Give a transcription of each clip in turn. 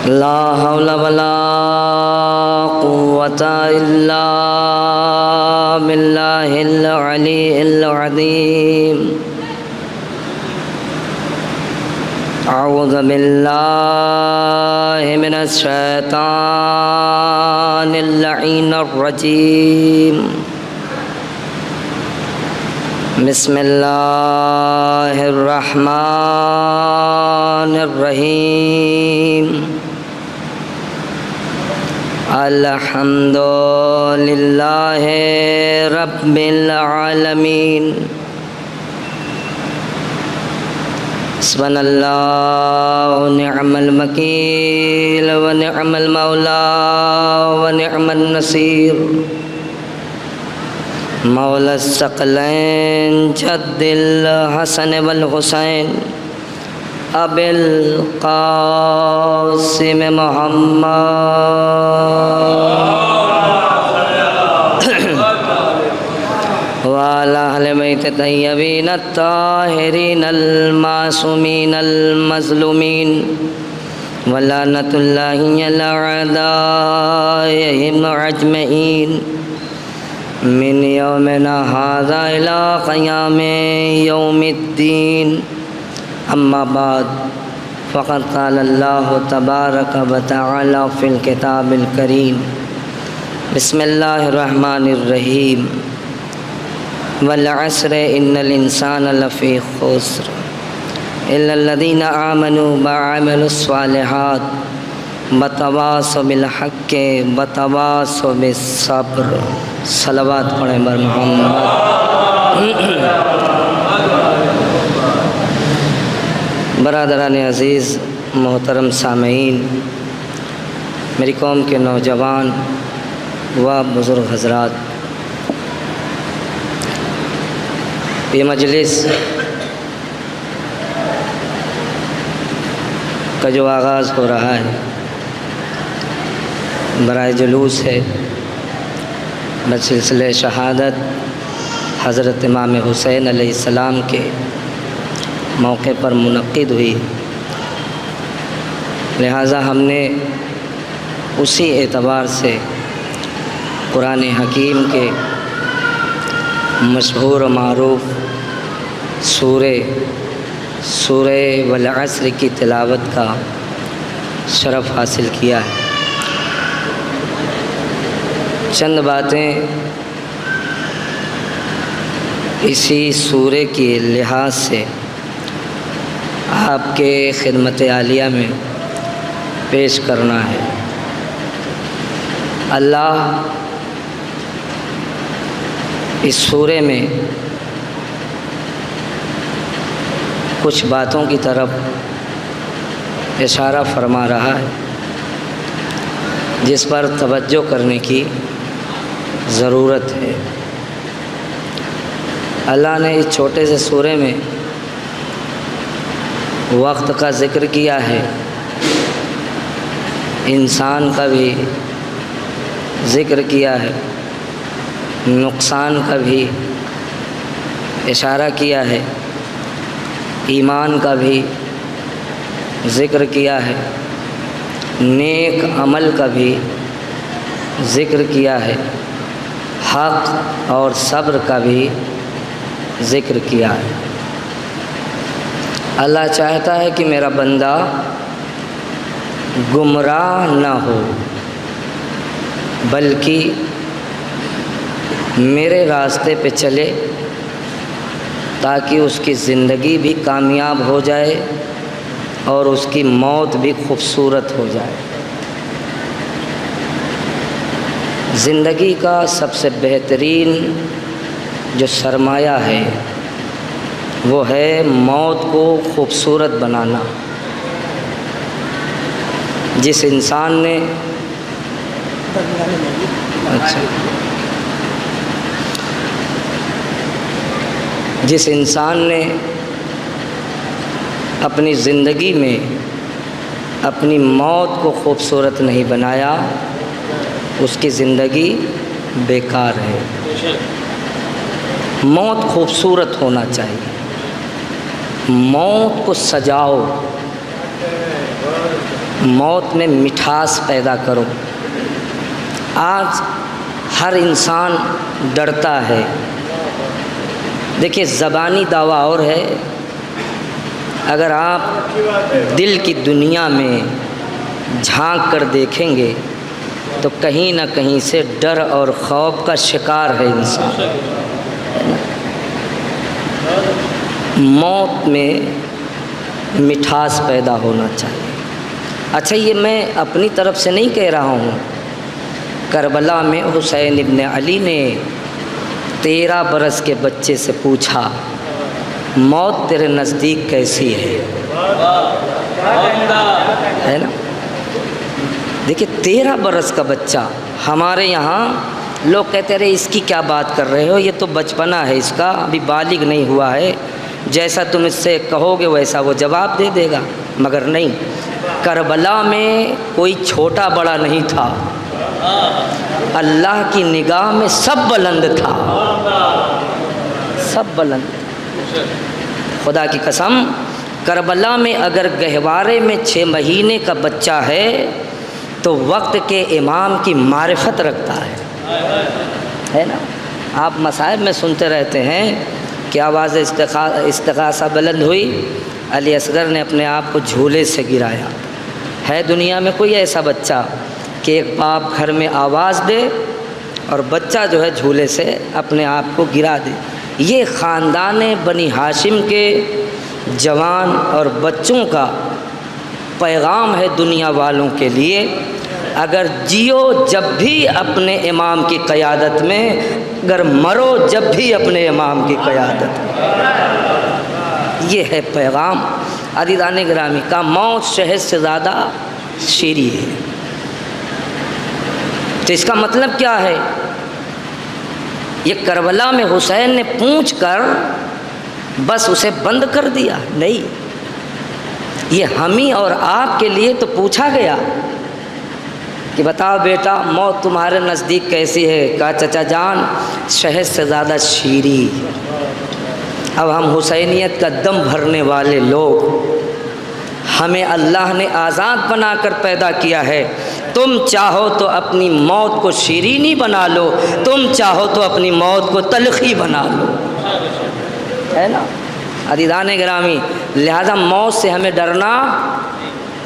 لا حول ولا قوة إلا بالله العلي العظيم أعوذ بالله من الشيطان اللعين الرجيم بسم الله الرحمن الرحيم الحمد لله رب العالمين حسبنا الله ونعم الوكيل ونعم المولى ونعم النصير مولى الثقلين جد الحسن والحسين أبي القاسم محمد وعلى أهل بيت الطيبين الطاهرين المعصومين المظلومين ولعنة الله على أعدائهم أجمعين من يومنا هذا إلى قيام يوم الدين أما بعد فقد قال الله تبارك وتعالى في الكتاب الكريم بسم الله الرحمن الرحيم والعصر إن الإنسان لفي خسر إلا الذين آمنوا وعملوا الصالحات وتواصوا بالحق وتواصوا بالصبر صلوات پڑھیں بر محمد. برادران عزیز، محترم سامعین، میری قوم کے نوجوان و بزرگ حضرات، یہ مجلس کا جو آغاز ہو رہا ہے برائے جلوس ہے بسلسلہ شہادت حضرت امام حسین علیہ السلام کے موقع پر منعقد ہوئی، لہٰذا ہم نے اسی اعتبار سے قرآن حکیم کے مشہور و معروف سورہ والعصر کی تلاوت کا شرف حاصل کیا ہے. چند باتیں اسی سورہ کے لحاظ سے آپ کے خدمت عالیہ میں پیش کرنا ہے. اللہ اس سورہ میں کچھ باتوں کی طرف اشارہ فرما رہا ہے جس پر توجہ کرنے کی ضرورت ہے. اللہ نے اس چھوٹے سے سورہ میں وقت کا ذکر کیا ہے، انسان کا بھی ذکر کیا ہے، نقصان کا بھی اشارہ کیا ہے، ایمان کا بھی ذکر کیا ہے، نیک عمل کا بھی ذکر کیا ہے، حق اور صبر کا بھی ذکر کیا ہے. اللہ چاہتا ہے کہ میرا بندہ گمراہ نہ ہو، بلکہ میرے راستے پہ چلے تاکہ اس کی زندگی بھی کامیاب ہو جائے اور اس کی موت بھی خوبصورت ہو جائے. زندگی کا سب سے بہترین جو سرمایہ ہے وہ ہے موت کو خوبصورت بنانا. جس انسان نے اپنی زندگی میں اپنی موت کو خوبصورت نہیں بنایا، اس کی زندگی بیکار ہے. موت خوبصورت ہونا چاہیے، موت کو سجاؤ، موت میں مٹھاس پیدا کرو۔ آج ہر انسان ڈرتا ہے۔ دیکھیے زبانی دعویٰ اور ہے، اگر آپ دل کی دنیا میں جھانک کر دیکھیں گے تو کہیں نہ کہیں سے ڈر اور خوف کا شکار ہے انسان۔ موت میں مٹھاس پیدا ہونا چاہیے۔ اچھا یہ میں اپنی طرف سے نہیں کہہ رہا ہوں، کربلا میں حسین ابن علی نے 13 برس کے بچے سے پوچھا موت تیرے نزدیک کیسی ہے نا؟ دیکھیے 13 برس کا بچہ، ہمارے یہاں لوگ کہتے رہے اس کی کیا بات کر رہے ہو، یہ تو بچپنا ہے اس کا، ابھی بالغ نہیں ہوا ہے، جیسا تم اس سے کہو گے ویسا وہ جواب دے دے گا۔ مگر نہیں، کربلا میں کوئی چھوٹا بڑا نہیں تھا، اللہ کی نگاہ میں سب بلند تھا، سب بلند۔ خدا کی قسم، کربلا میں اگر گہوارے میں 6 مہینے کا بچہ ہے تو وقت کے امام کی معرفت رکھتا ہے نا؟ آپ مصائب میں سنتے رہتے ہیں کہ آواز استغاثہ بلند ہوئی، علی اصغر نے اپنے آپ کو جھولے سے گرایا۔ ہے دنیا میں کوئی ایسا بچہ کہ ایک باپ گھر میں آواز دے اور بچہ جو ہے جھولے سے اپنے آپ کو گرا دے؟ یہ خاندان بنی ہاشم کے جوان اور بچوں کا پیغام ہے دنیا والوں کے لیے، اگر جیو جب بھی اپنے امام کی قیادت میں، اگر مرو جب بھی اپنے امام کی قیادت میں۔ یہ ہے پیغام۔ عزیزان گرامی کا موت شہد سے زیادہ شیریں ہے۔ تو اس کا مطلب کیا ہے؟ یہ کربلا میں حسین نے پوچھ کر بس اسے بند کر دیا؟ نہیں، یہ ہمیں اور آپ کے لیے تو پوچھا گیا کہ بتاؤ بیٹا موت تمہارے نزدیک کیسی ہے؟ کہا چچا جان شہد سے زیادہ شیریں۔ اب ہم حسینیت کا دم بھرنے والے لوگ، ہمیں اللہ نے آزاد بنا کر پیدا کیا ہے۔ تم چاہو تو اپنی موت کو شیرینی بنا لو، تم چاہو تو اپنی موت کو تلخی بنا لو، ہے نا؟ عزیزان گرامی، لہذا موت سے ہمیں ڈرنا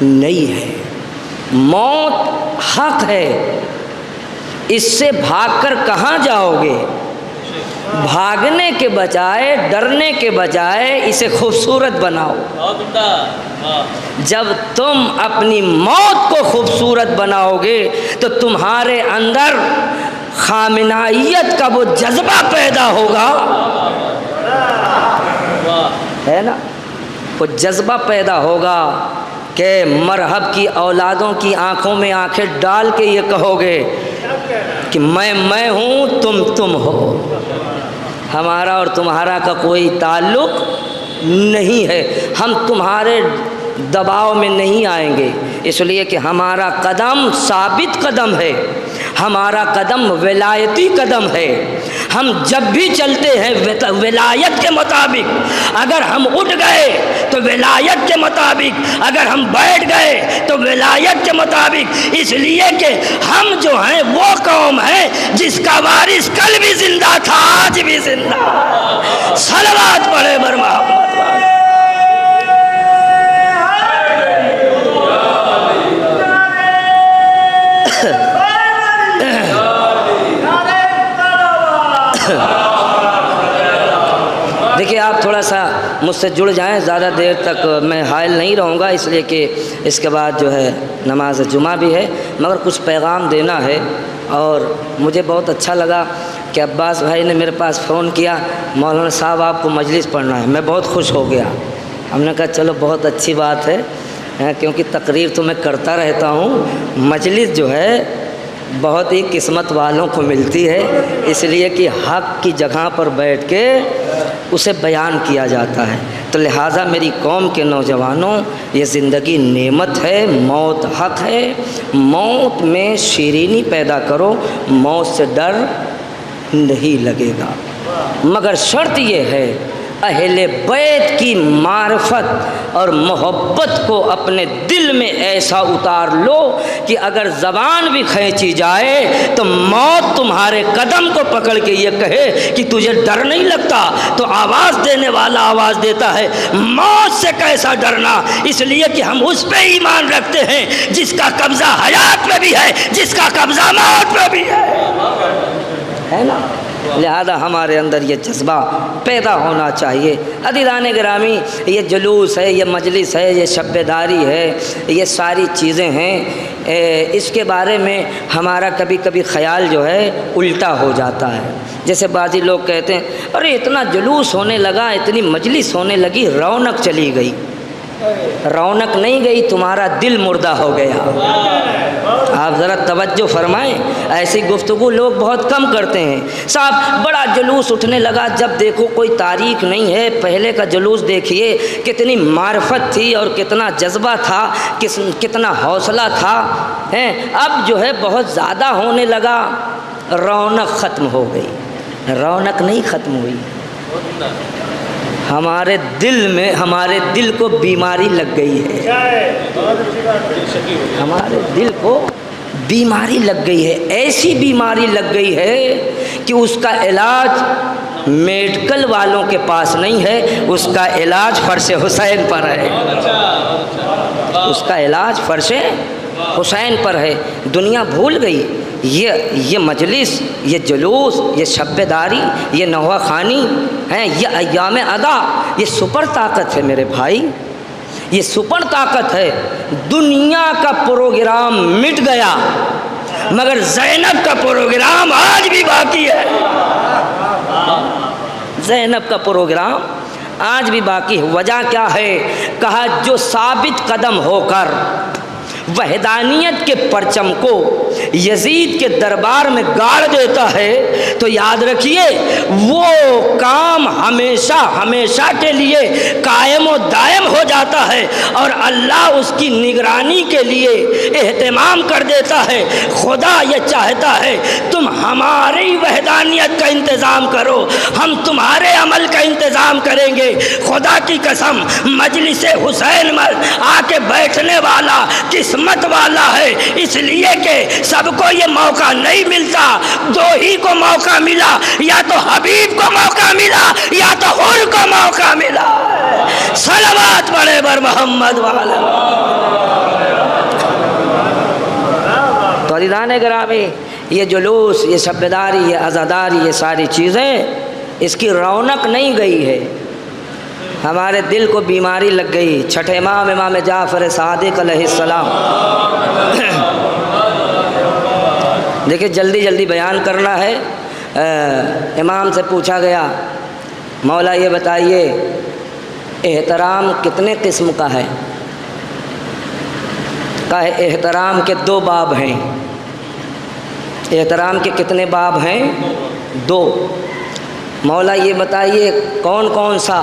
نہیں ہے۔ موت حق ہے، اس سے بھاگ کر کہاں جاؤ گے؟ بھاگنے کے بجائے، ڈرنے کے بجائے اسے خوبصورت بناؤ۔ جب تم اپنی موت کو خوبصورت بناؤ گے تو تمہارے اندر خامنائیت کا وہ جذبہ پیدا ہوگا، ہے نا؟ وہ جذبہ پیدا ہوگا کہ مرحب کی اولادوں کی آنکھوں میں آنکھیں ڈال کے یہ کہو گے کہ میں ہوں، تم ہو، ہمارا اور تمہارا کا کوئی تعلق نہیں ہے، ہم تمہارے دباؤ میں نہیں آئیں گے، اس لیے کہ ہمارا قدم ثابت قدم ہے، ہمارا قدم ولایتی قدم ہے۔ ہم جب بھی چلتے ہیں ولایت کے مطابق، اگر ہم اٹھ گئے تو ولایت کے مطابق، اگر ہم بیٹھ گئے تو ولایت کے مطابق، اس لیے کہ ہم جو ہیں وہ قوم ہے جس کا وارث کل بھی زندہ تھا، آج بھی زندہ۔ صلوات پڑھے بر محمد۔ دیکھیے آپ تھوڑا سا مجھ سے جڑ جائیں، زیادہ دیر تک میں حائل نہیں رہوں گا، اس لیے کہ اس کے بعد جو ہے نماز جمعہ بھی ہے، مگر کچھ پیغام دینا ہے۔ اور مجھے بہت اچھا لگا کہ عباس بھائی نے میرے پاس فون کیا، مولانا صاحب آپ کو مجلس پڑھنا ہے، میں بہت خوش ہو گیا۔ ہم نے کہا چلو بہت اچھی بات ہے، کیونکہ تقریر تو میں کرتا رہتا ہوں، مجلس جو ہے بہت ہی قسمت والوں کو ملتی ہے، اس لیے کہ حق کی جگہ پر بیٹھ کے اسے بیان کیا جاتا ہے۔ تو لہٰذا میری قوم کے نوجوانوں، یہ زندگی نعمت ہے، موت حق ہے، موت میں شیرینی پیدا کرو، موت سے ڈر نہیں لگے گا، مگر شرط یہ ہے اہل بیت کی معرفت اور محبت کو اپنے دل میں ایسا اتار لو کہ اگر زبان بھی کھینچی جائے تو موت تمہارے قدم کو پکڑ کے یہ کہے کہ تجھے ڈر نہیں لگتا، تو آواز دینے والا آواز دیتا ہے موت سے کیسا ڈرنا، اس لیے کہ ہم اس پہ ایمان رکھتے ہیں جس کا قبضہ حیات میں بھی ہے، جس کا قبضہ موت میں بھی ہے نا۔ لہذا ہمارے اندر یہ جذبہ پیدا ہونا چاہیے۔ عزیزان گرامی، یہ جلوس ہے، یہ مجلس ہے، یہ شب داری ہے، یہ ساری چیزیں ہیں، اس کے بارے میں ہمارا کبھی کبھی خیال جو ہے الٹا ہو جاتا ہے۔ جیسے بعضی لوگ کہتے ہیں ارے اتنا جلوس ہونے لگا، اتنی مجلس ہونے لگی، رونق چلی گئی۔ رونق نہیں گئی، تمہارا دل مردہ ہو گیا۔ آپ ذرا توجہ فرمائیں، ایسی گفتگو لوگ بہت کم کرتے ہیں۔ صاحب بڑا جلوس اٹھنے لگا، جب دیکھو کوئی تاریخ نہیں ہے، پہلے کا جلوس دیکھیے کتنی معرفت تھی اور کتنا جذبہ تھا، کتنا حوصلہ تھا، اب جو ہے بہت زیادہ ہونے لگا، رونق ختم ہو گئی۔ رونق نہیں ختم ہوئی، ہمارے دل میں، ہمارے دل کو بیماری لگ گئی ہے، ہمارے دل کو بیماری لگ گئی ہے، ایسی بیماری لگ گئی ہے کہ اس کا علاج میڈیکل والوں کے پاس نہیں ہے، اس کا علاج فرش حسین پر ہے، اس کا علاج فرش حسین پر ہے۔ دنیا بھول گئی یہ مجلس، یہ جلوس، یہ شب داری، یہ نوحہ خوانی ہیں، یہ ایام ادا، یہ سپر طاقت ہے میرے بھائی، یہ سپر طاقت ہے۔ دنیا کا پروگرام مٹ گیا مگر زینب کا پروگرام آج بھی باقی ہے، زینب کا پروگرام آج بھی باقی ہے۔ وجہ کیا ہے؟ کہا جو ثابت قدم ہو کر وحدانیت کے پرچم کو یزید کے دربار میں گاڑ دیتا ہے تو یاد رکھیے وہ کام ہمیشہ ہمیشہ کے لیے قائم و دائم ہو جاتا ہے، اور اللہ اس کی نگرانی کے لیے اہتمام کر دیتا ہے۔ خدا یہ چاہتا ہے تم ہماری وحدانیت کا انتظام کرو، ہم تمہارے عمل کا انتظام کریں گے۔ خدا کی قسم مجلس حسین میں آ کے بیٹھنے والا قسمت والا ہے، اس لیے کہ سب کو یہ موقع نہیں ملتا، دو ہی کو موقع ملا، یا تو حبیب کو موقع ملا یا تو حر کو موقع ملا۔ صلوات پڑھے بر محمد والے۔ تو عزیزان گرامی، یہ جلوس، یہ شب داری، یہ عزاداری، یہ ساری چیزیں، اس کی رونق نہیں گئی ہے، ہمارے دل کو بیماری لگ گئی۔ چھٹے امام جعفر صادق علیہ السلام، دیکھیں جلدی جلدی بیان کرنا ہے۔ امام سے پوچھا گیا مولا یہ بتائیے احترام کتنے قسم کا ہے؟ کہا ہے احترام کے 2 باب ہیں۔ احترام کے کتنے باب ہیں؟ 2۔ مولا یہ بتائیے کون کون سا؟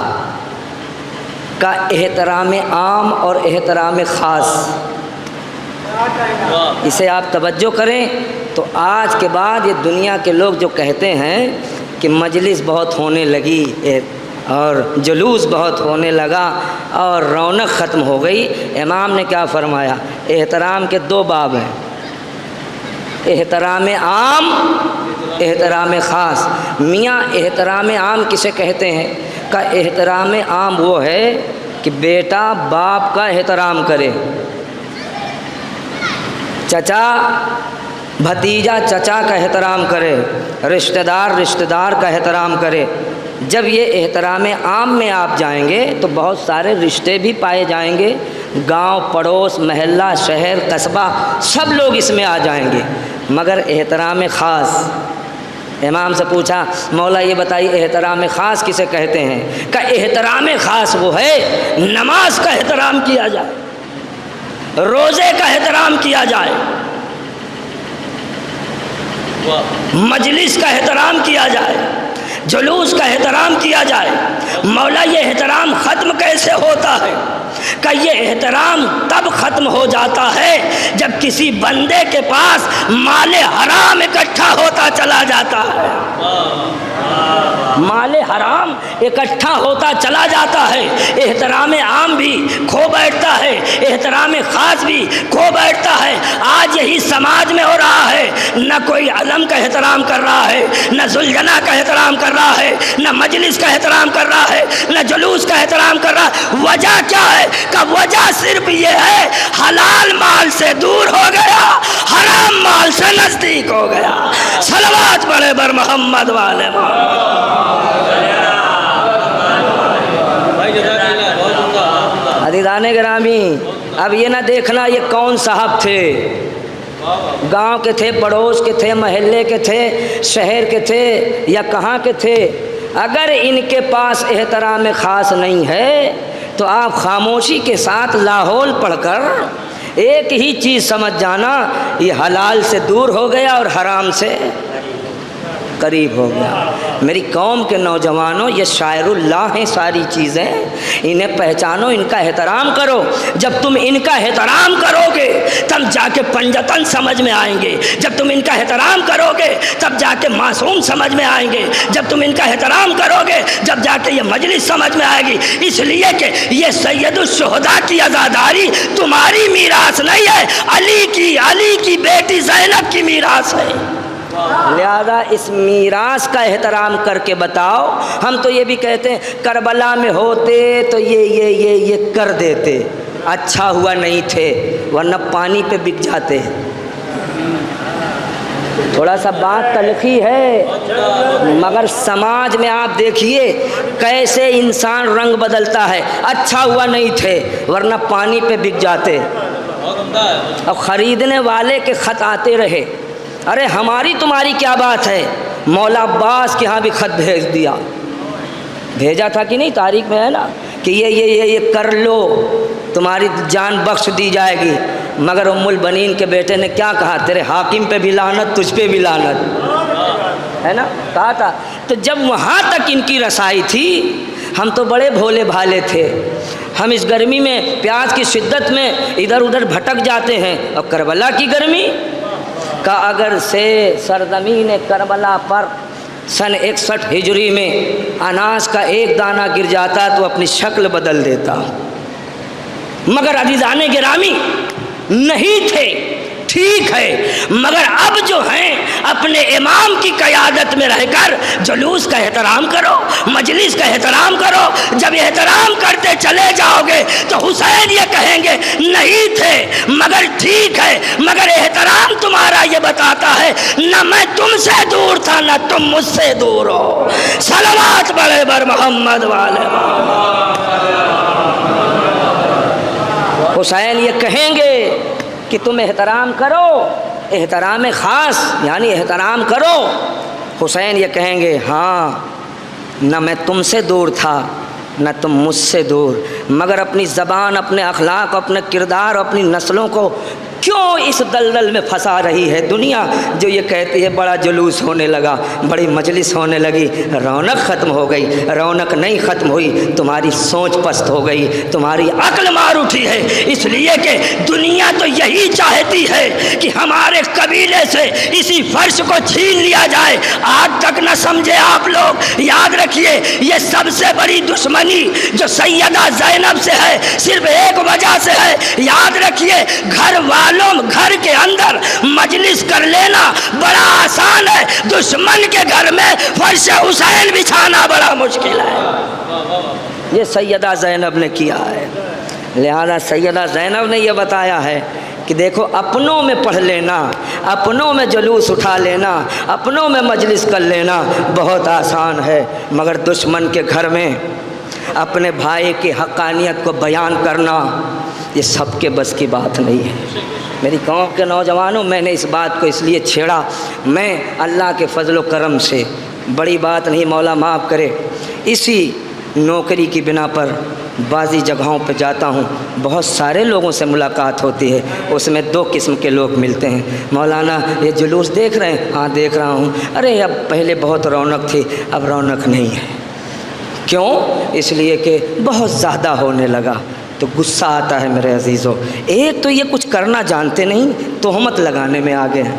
کا احترام عام اور احترام خاص۔ اسے آپ توجہ کریں تو آج کے بعد یہ دنیا کے لوگ جو کہتے ہیں کہ مجلس بہت ہونے لگی اور جلوس بہت ہونے لگا اور رونق ختم ہو گئی، امام نے کیا فرمایا؟ احترام کے 2 باب ہیں، احترام عام، احترام خاص۔ میاں احترام عام کسے کہتے ہیں؟ کا احترام عام وہ ہے کہ بیٹا باپ کا احترام کرے، چچا بھتیجا چچا کا احترام کرے، رشتہ دار کا احترام کرے۔ جب یہ احترام عام میں آپ جائیں گے تو بہت سارے رشتے بھی پائے جائیں گے، گاؤں پڑوس محلہ شہر قصبہ سب لوگ اس میں آ جائیں گے، مگر احترام خاص۔ امام سے پوچھا مولا یہ بتائیے احترام خاص کسے کہتے ہیں؟ کہ احترام خاص وہ ہے نماز کا احترام کیا جائے، روزے کا احترام کیا جائے، مجلس کا احترام کیا جائے، جلوس کا احترام کیا جائے۔ مولا یہ احترام ختم کیسے ہوتا ہے؟ کہ یہ احترام تب ختم ہو جاتا ہے جب کسی بندے کے پاس مال حرام اکٹھا ہوتا چلا جاتا ہے۔ مال حرام اکٹھا ہوتا چلا جاتا ہے، احترام عام بھی کھو بیٹھتا ہے، احترام خاص بھی کھو بیٹھتا ہے۔ آج یہی سماج میں ہو رہا ہے، نہ کوئی علم کا احترام کر رہا ہے، نہ ذوالجناح کا احترام کر رہا ہے، نہ مجلس کا احترام کر رہا ہے، نہ جلوس کا احترام کر رہا ہے۔ وجہ کیا ہے؟ کہ وجہ صرف یہ ہے حلال مال سے دور ہو گیا، حرام مال سے نزدیک ہو گیا۔ صلوات پڑھے بر محمد والے محمد۔ عزیزان گرامی، اب یہ نہ دیکھنا یہ کون صاحب تھے، گاؤں کے تھے، پڑوس کے تھے، محلے کے تھے، شہر کے تھے، یا کہاں کے تھے۔ اگر ان کے پاس احترام خاص نہیں ہے تو آپ خاموشی کے ساتھ لاحول پڑھ کر ایک ہی چیز سمجھ جانا، یہ حلال سے دور ہو گیا اور حرام سے قریب ہو گیا۔ میری قوم کے نوجوانوں، یہ شاعر اللہ ہیں ساری چیزیں، انہیں پہچانو، ان کا احترام کرو۔ جب تم ان کا احترام کرو گے تب جا کے پنجتن سمجھ میں آئیں گے، جب تم ان کا احترام کرو گے تب جا کے معصوم سمجھ میں آئیں گے، جب تم ان کا احترام کرو گے جب جا کے یہ مجلس سمجھ میں آئے گی۔ اس لیے کہ یہ سید الشہداء کی عزاداری تمہاری میراث نہیں ہے، علی کی بیٹی زینب کی میراث ہے۔ لہذا اس میراث کا احترام کر کے بتاؤ۔ ہم تو یہ بھی کہتے ہیں کربلا میں ہوتے تو یہ کر دیتے، اچھا ہوا نہیں تھے ورنہ پانی پہ بک جاتے۔ تھوڑا سا بات تلخی ہے، مگر سماج میں آپ دیکھیے کیسے انسان رنگ بدلتا ہے۔ اچھا ہوا نہیں تھے ورنہ پانی پہ بک جاتے۔ اب خریدنے والے کے خط آتے رہے، ارے ہماری تمہاری کیا بات ہے، مولا عباس کے ہاں بھی خط بھیج دیا، بھیجا تھا کہ نہیں، تاریخ میں ہے نا کہ یہ کر لو تمہاری جان بخش دی جائے گی۔ مگر ام البنین کے بیٹے نے کیا کہا؟ تیرے حاکم پہ بھی لعنت، تجھ پہ بھی لعنت، ہے نا، کہا تھا۔ تو جب وہاں تک ان کی رسائی تھی، ہم تو بڑے بھولے بھالے تھے، ہم اس گرمی میں پیاس کی شدت میں ادھر ادھر بھٹک جاتے ہیں، اور کربلا کی گرمی کا اگر سے سرزمین کربلا پر سن 61 ہجری میں اناج کا ایک دانہ گر جاتا تو اپنی شکل بدل دیتا، مگر عزیزان گرامی نہیں تھے، ٹھیک ہے، مگر اب جو ہیں اپنے امام کی قیادت میں رہ کر جلوس کا احترام کرو، مجلس کا احترام کرو۔ جب احترام کرتے چلے جاؤ گے تو حسین یہ کہیں گے نہیں تھے مگر ٹھیک ہے، مگر احترام تمہارا یہ بتاتا ہے نہ میں تم سے دور تھا نہ تم مجھ سے دور ہو۔ صلوات بڑے بر محمد والے۔ حسین یہ کہیں گے کہ تم احترام کرو، احترام خاص یعنی احترام کرو۔ حسین یہ کہیں گے ہاں، نہ میں تم سے دور تھا نہ تم مجھ سے دور، مگر اپنی زبان، اپنے اخلاق، اپنے کردار، اپنی نسلوں کو کیوں اس دلدل میں پھنسا رہی ہے دنیا جو یہ کہتی ہے بڑا جلوس ہونے لگا، بڑی مجلس ہونے لگی، رونق ختم ہو گئی۔ رونق نہیں ختم ہوئی، تمہاری سوچ پست ہو گئی، تمہاری عقل مار اٹھی ہے۔ اس لیے کہ دنیا تو یہی چاہتی ہے کہ ہمارے قبیلے سے اسی فرش کو چھین لیا جائے۔ آج تک نہ سمجھے آپ لوگ، یاد رکھیے یہ سب سے بڑی دشمنی جو سیدہ زینب سے ہے صرف ایک وجہ سے ہے۔ یاد رکھیے گھر کے اندر مجلس کر لینا بڑا آسان ہے، دشمن کے گھر میں فرش حسین بچھانا بڑا مشکل ہے۔ یہ سیدہ زینب نے کیا ہے، لہذا سیدہ زینب نے یہ بتایا ہے کہ دیکھو اپنوں میں پڑھ لینا، اپنوں میں جلوس اٹھا لینا، اپنوں میں مجلس کر لینا بہت آسان ہے، مگر دشمن کے گھر میں اپنے بھائی کی حقانیت کو بیان کرنا یہ سب کے بس کی بات نہیں ہے۔ میری قوم کے نوجوانوں، میں نے اس بات کو اس لیے چھیڑا، میں اللہ کے فضل و کرم سے، بڑی بات نہیں، مولا معاف کرے، اسی نوکری کی بنا پر بعضی جگہوں پہ جاتا ہوں، بہت سارے لوگوں سے ملاقات ہوتی ہے، اس میں 2 قسم کے لوگ ملتے ہیں۔ مولانا یہ جلوس دیکھ رہے ہیں؟ ہاں دیکھ رہا ہوں۔ ارے اب پہلے بہت رونق تھی، اب رونق نہیں ہے۔ کیوں؟ اس لیے کہ بہت زیادہ ہونے لگا۔ تو غصہ آتا ہے میرے عزیزو۔ ایک تو یہ کچھ کرنا جانتے نہیں، تہمت لگانے میں آگے ہیں۔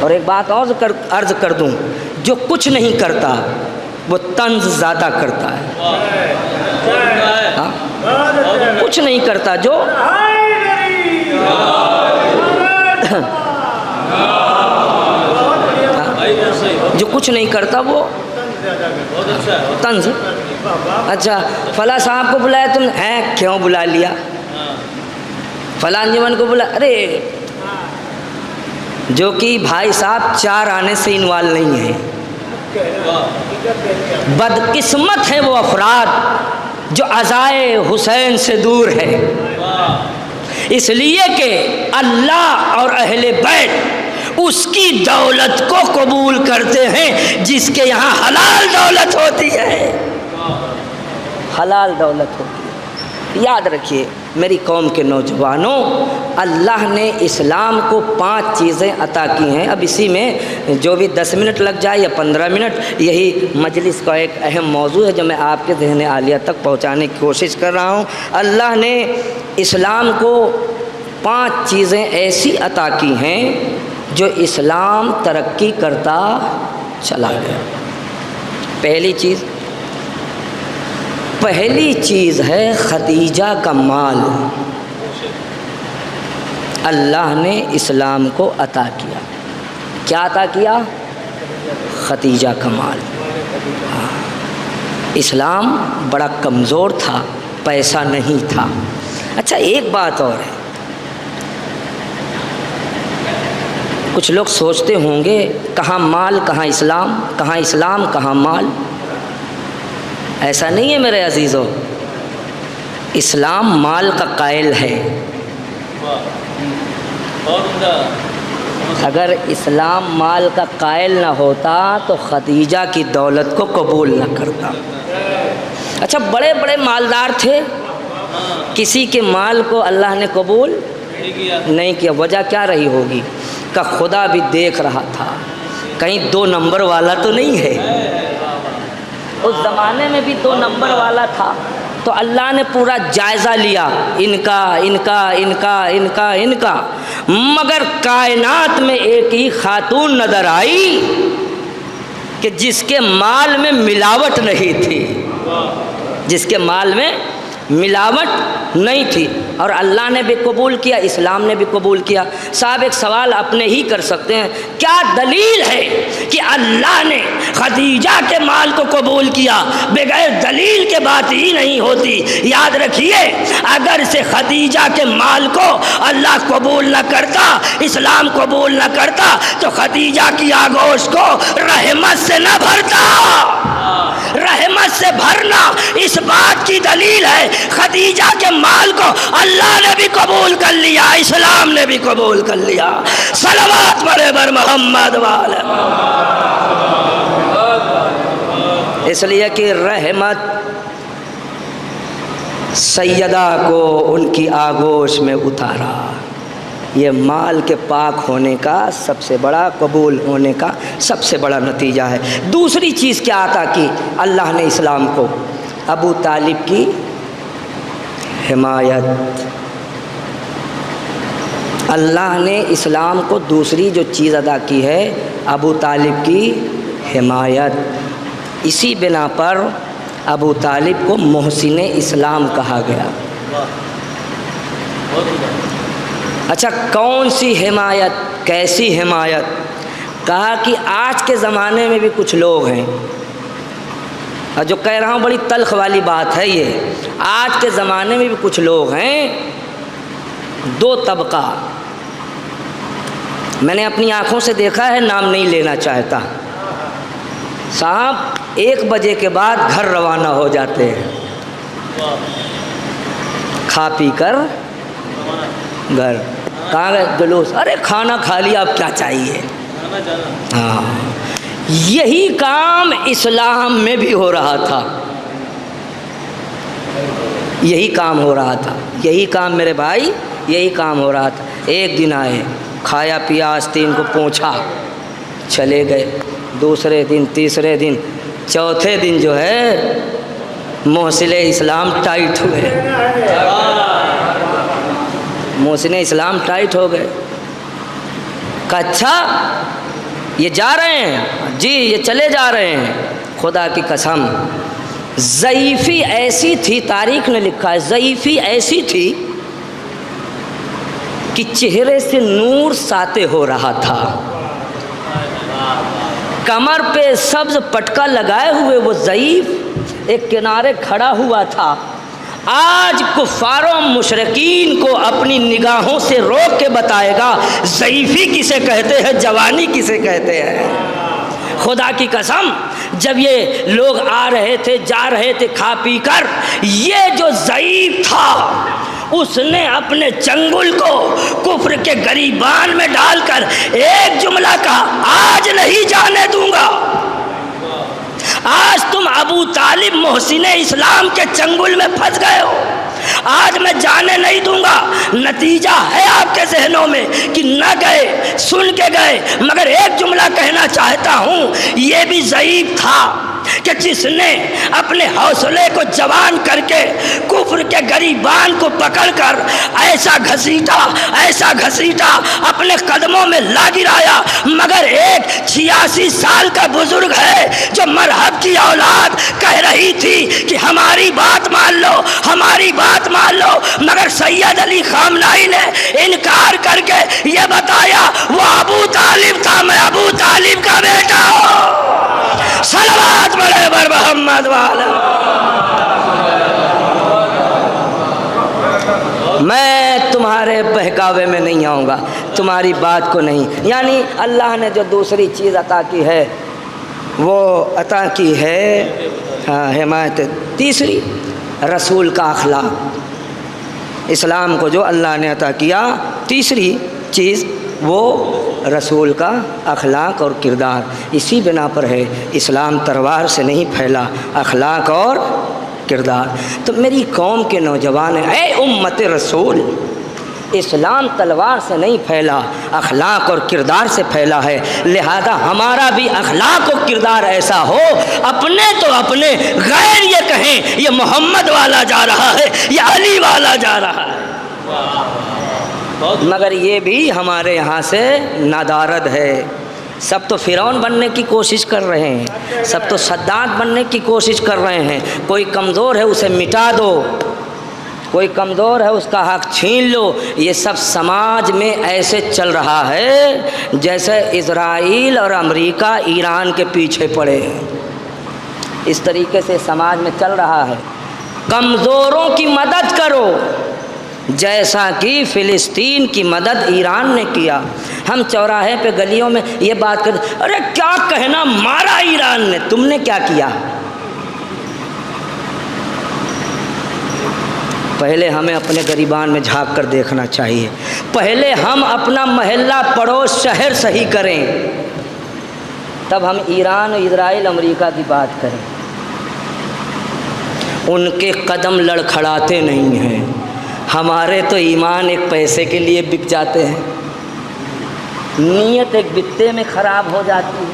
اور ایک بات اور عرض کر دوں، جو کچھ نہیں کرتا وہ طنز زیادہ کرتا ہے۔ ہاں؟ کچھ نہیں کرتا جو کچھ نہیں کرتا وہ طنز۔ اچھا فلاں صاحب کو بلایا تم ہیں، کیوں بلا لیا؟ فلاں انجمن کو بلا، ارے جو کہ بھائی صاحب 4 آنے سے انوالو نہیں ہیں۔ بدقسمت ہیں وہ افراد جو عزائے حسین سے دور ہے، اس لیے کہ اللہ اور اہل بیت اس کی دولت کو قبول کرتے ہیں جس کے یہاں حلال دولت ہوتی ہے، حلال دولت ہوتی ہے۔ یاد رکھیے میری قوم کے نوجوانوں، اللہ نے اسلام کو 5 چیزیں عطا کی ہیں۔ اب اسی میں جو بھی 10 منٹ لگ جائے یا 15 منٹ، یہی مجلس کا ایک اہم موضوع ہے جو میں آپ کے ذہن عالیہ تک پہنچانے کی کوشش کر رہا ہوں۔ اللہ نے اسلام کو 5 چیزیں ایسی عطا کی ہیں جو اسلام ترقی کرتا چلا گیا۔ پہلی چیز ہے خدیجہ کا مال۔ اللہ نے اسلام کو عطا کیا۔ کیا عطا کیا؟ خدیجہ کا مال۔ اسلام بڑا کمزور تھا، پیسہ نہیں تھا۔ اچھا ایک بات اور ہے، کچھ لوگ سوچتے ہوں گے کہاں مال کہاں اسلام، کہاں اسلام کہاں مال۔ ایسا نہیں ہے میرے عزیزو، اسلام مال کا قائل ہے۔ اگر اسلام مال کا قائل نہ ہوتا تو خدیجہ کی دولت کو قبول نہ کرتا۔ اچھا بڑے بڑے مالدار تھے، کسی کے مال کو اللہ نے قبول نہیں کیا۔ وجہ کیا رہی ہوگی؟ کہ خدا بھی دیکھ رہا تھا، کہیں 2 نمبر والا تو نہیں ہے۔ اس زمانے میں بھی 2 نمبر والا تھا، تو اللہ نے پورا جائزہ لیا، ان کا، مگر کائنات میں ایک ہی خاتون نظر آئی کہ جس کے مال میں ملاوٹ نہیں تھی، جس کے مال میں ملاوٹ نہیں تھی، اور اللہ نے بھی قبول کیا، اسلام نے بھی قبول کیا۔ صاحب ایک سوال اپنے ہی کر سکتے ہیں، کیا دلیل ہے کہ اللہ نے خدیجہ کے مال کو قبول کیا؟ بغیر دلیل کے بات ہی نہیں ہوتی۔ یاد رکھیے اگر سے خدیجہ کے مال کو اللہ قبول نہ کرتا، اسلام قبول نہ کرتا، تو خدیجہ کی آگوش کو رحمت سے نہ بھرتا۔ رحمت سے بھرنا اس بات کی دلیل ہے، خدیجہ کے مال کو اللہ نے بھی قبول کر لیا، اسلام نے بھی قبول کر لیا۔ صلوات پڑھے بر محمد والے۔ اس لیے کہ رحمت سیدہ کو ان کی آگوش میں اتارا۔ یہ مال کے پاک ہونے کا سب سے بڑا، قبول ہونے کا سب سے بڑا نتیجہ ہے۔ دوسری چیز کیا عطا کی اللہ نے اسلام کو؟ ابو طالب کی حمایت۔ اللہ نے اسلام کو دوسری جو چیز ادا کی ہے، ابو طالب کی حمایت۔ اسی بنا پر ابو طالب کو محسن اسلام کہا گیا۔ اچھا کون سی حمایت، کیسی حمایت؟ کہا کہ آج کے زمانے میں بھی کچھ لوگ ہیں، اور جو کہہ رہا ہوں بڑی تلخ والی بات ہے یہ، آج کے زمانے میں بھی کچھ لوگ ہیں، 2 طبقہ، میں نے اپنی آنکھوں سے دیکھا ہے، نام نہیں لینا چاہتا۔ صاحب 1 بجے کے بعد گھر روانہ ہو جاتے ہیں، کھا پی کر گھر۔ کہاں گئے؟ جلوس۔ ارے کھانا کھا لیا، اب کیا چاہیے؟ ہاں یہی کام اسلام میں بھی ہو رہا تھا۔ یہی کام ہو رہا تھا، یہی کام میرے بھائی، یہی کام ہو رہا تھا۔ ایک دن آئے، کھایا پیا، آستین کو پوچھا، چلے گئے۔ دوسرے دن، تیسرے دن، چوتھے دن جو ہے محسن اسلام ٹائٹ ہوئے، محسن اسلام ٹائٹ ہو گئے۔ کہا اچھا یہ جا رہے ہیں؟ جی یہ چلے جا رہے ہیں۔ خدا کی قسم ضعیفی ایسی تھی، تاریخ نے لکھا ہے ضعیفی ایسی تھی کہ چہرے سے نور ساطع ہو رہا تھا، کمر پہ سبز پٹکا لگائے ہوئے وہ ضعیف ایک کنارے کھڑا ہوا تھا۔ آج کفار و مشرکین کو اپنی نگاہوں سے روک کے بتائے گا ضعیفی کسے کہتے ہیں، جوانی کسے کہتے ہیں۔ خدا کی قسم جب یہ لوگ آ رہے تھے، جا رہے تھے کھا پی کر، یہ جو ضعیف تھا اس نے اپنے چنگل کو کفر کے گریبان میں ڈال کر ایک جملہ کہا، آج نہیں جانے دوں گا، آج تم ابو طالب محسن اسلام کے چنگل میں پھنس گئے ہو، آج میں جانے نہیں دوں گا۔ نتیجہ ہے آپ کے ذہنوں میں کہ نہ گئے، سن کے گئے، مگر ایک جملہ کہنا چاہتا ہوں، یہ بھی ضعیف تھا کہ جس نے اپنے حوصلے کو جوان کر کے کفر کے گریبان کو پکڑ کر ایسا گھسیٹا اپنے قدموں میں لا گرایا، مگر ایک 86 سال کا بزرگ ہے جو مرحب کی اولاد کہہ رہی تھی کہ ہماری بات مان لو، ہماری بات مان لو، مگر سید علی خامنہئی نے انکار کر کے یہ بتایا وہ ابو طالب تھا، میں ابو طالب کا بیٹا ہوں۔ صلوات پڑھے بر محمد والا۔ میں تمہارے بہکاوے میں نہیں آؤں گا، تمہاری بات کو نہیں، یعنی اللہ نے جو دوسری چیز عطا کی ہے وہ عطا کی ہے حمایت۔ تیسری رسول کا اخلاق، اسلام کو جو اللہ نے عطا کیا تیسری چیز وہ رسول کا اخلاق اور کردار۔ اسی بنا پر ہے اسلام تلوار سے نہیں پھیلا، اخلاق اور کردار۔ تو میری قوم کے نوجوان ہیں، اے امت رسول، اسلام تلوار سے نہیں پھیلا، اخلاق اور کردار سے پھیلا ہے، لہذا ہمارا بھی اخلاق اور کردار ایسا ہو، اپنے تو اپنے، غیر یہ کہیں یہ محمد والا جا رہا ہے، یہ علی والا جا رہا ہے۔ مگر یہ بھی ہمارے یہاں سے ندارد ہے۔ سب تو فرعون بننے کی کوشش کر رہے ہیں، سب تو صداد بننے کی کوشش کر رہے ہیں۔ کوئی کمزور ہے اسے مٹا دو، کوئی کمزور ہے اس کا حق چھین لو۔ یہ سب سماج میں ایسے چل رہا ہے جیسے اسرائیل اور امریکہ ایران کے پیچھے پڑے ہیں، اس طریقے سے سماج میں چل رہا ہے۔ کمزوروں کی مدد کرو جیسا کہ فلسطین کی مدد ایران نے کیا۔ ہم چوراہے پہ گلیوں میں یہ بات کرتے، ارے کیا کہنا، مارا ایران نے، تم نے کیا کیا؟ پہلے ہمیں اپنے گریبان میں جھانک کر دیکھنا چاہیے، پہلے ہم اپنا محلہ پڑوس شہر صحیح کریں، تب ہم ایران، اسرائیل، امریکہ کی بات کریں۔ ان کے قدم لڑکھڑاتے نہیں ہیں، ہمارے تو ایمان ایک پیسے کے لیے بک جاتے ہیں، نیت ایک بتے میں خراب ہو جاتی ہے۔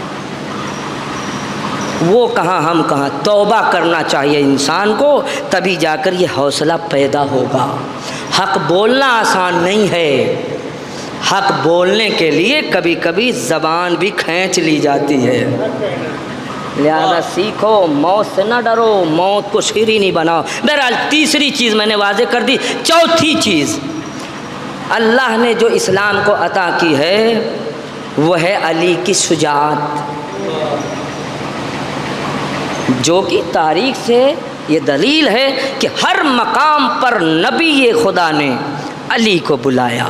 وہ کہاں ہم کہاں، توبہ کرنا چاہیے انسان کو، تبھی جا کر یہ حوصلہ پیدا ہوگا۔ حق بولنا آسان نہیں ہے، حق بولنے کے لیے کبھی کبھی زبان بھی کھینچ لی جاتی ہے، لہذا سیکھو، موت سے نہ ڈرو، موت کو شیرینی بناؤ۔ بہرحال تیسری چیز میں نے واضح کر دی۔ چوتھی چیز اللہ نے جو اسلام کو عطا کی ہے وہ ہے علی کی شجاعت، جو کہ تاریخ سے یہ دلیل ہے کہ ہر مقام پر نبی خدا نے علی کو بلایا،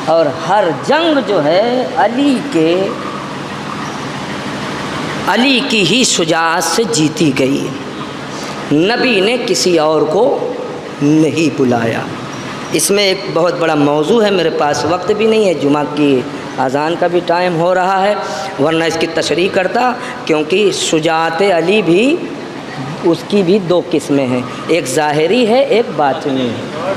اور ہر جنگ جو ہے علی کی ہی شجاعت سے جیتی گئی، نبی نے کسی اور کو نہیں بلایا۔ اس میں ایک بہت بڑا موضوع ہے، میرے پاس وقت بھی نہیں ہے، جمعہ کی اذان کا بھی ٹائم ہو رہا ہے، ورنہ اس کی تشریح کرتا، کیونکہ شجاعت علی بھی اس کی بھی دو قسمیں ہیں، ایک ظاہری ہے ایک باطنی ہے۔